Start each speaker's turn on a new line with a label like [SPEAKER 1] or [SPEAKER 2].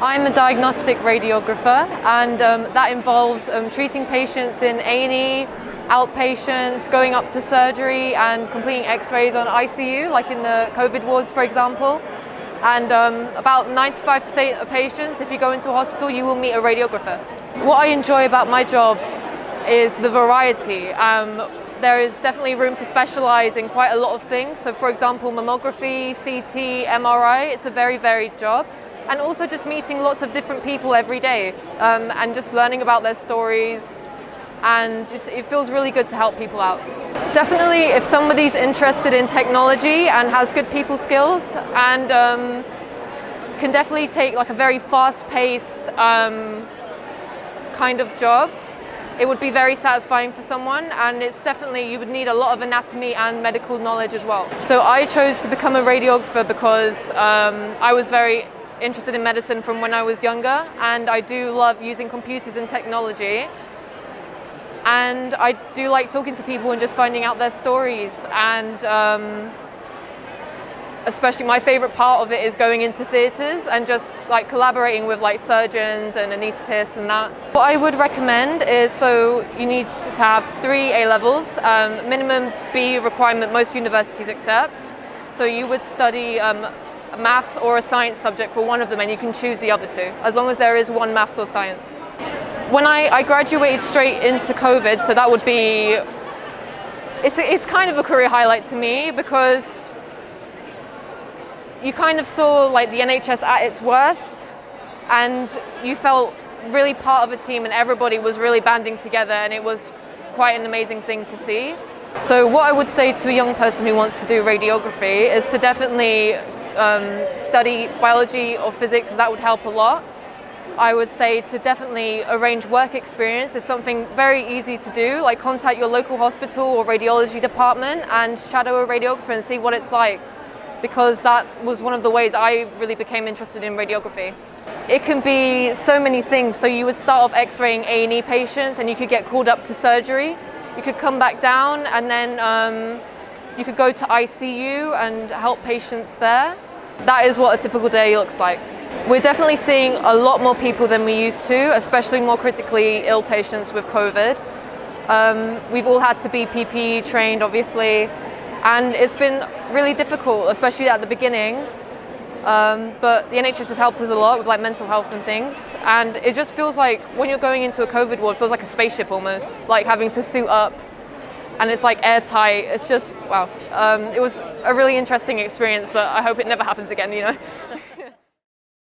[SPEAKER 1] I'm a diagnostic radiographer, and that involves treating patients in A&E, outpatients, going up to surgery and completing x-rays on ICU, like in the COVID wards, for example. And about 95% of patients, if you go into a hospital, you will meet a radiographer. What I enjoy about my job is the variety. There is definitely room to specialize in quite a lot of things. So for example, mammography, CT, MRI, it's a very varied job. And also just meeting lots of different people every day and just learning about their stories, and it feels really good to help people out. Definitely if somebody's interested in technology and has good people skills and can definitely take like a very fast-paced kind of job, it would be very satisfying for someone, and it's definitely, you would need a lot of anatomy and medical knowledge as well. So I chose to become a radiographer because I was very interested in medicine from when I was younger, and I do love using computers and technology, and I do like talking to people and just finding out their stories, and especially my favorite part of it is going into theatres and just like collaborating with like surgeons and anaesthetists and that. What I would recommend is, so you need to have 3 A-levels, minimum B requirement most universities accept. So you would study a maths or a science subject for one of them, and you can choose the other 2, as long as there is one maths or science. When I graduated straight into COVID, so that would be, it's kind of a career highlight to me, because you kind of saw like the NHS at its worst, and you felt really part of a team and everybody was really banding together, and it was quite an amazing thing to see. So what I would say to a young person who wants to do radiography is to definitely study biology or physics, because that would help a lot. I would say to definitely arrange work experience. It's something very easy to do, like contact your local hospital or radiology department and shadow a radiographer and see what it's like, because that was one of the ways I really became interested in radiography. It can be so many things. So you would start off x-raying A&E patients, and you could get called up to surgery. You could come back down, and then you could go to ICU and help patients there. That is what a typical day looks like. We're definitely seeing a lot more people than we used to, especially more critically ill patients with COVID. We've all had to be PPE trained, obviously, and it's been really difficult, especially at the beginning. But the NHS has helped us a lot with like mental health and things, and it just feels like when you're going into a COVID ward, it feels like a spaceship almost, like having to suit up, and it's like airtight. It's just, wow. It was a really interesting experience, but I hope it never happens again, you know.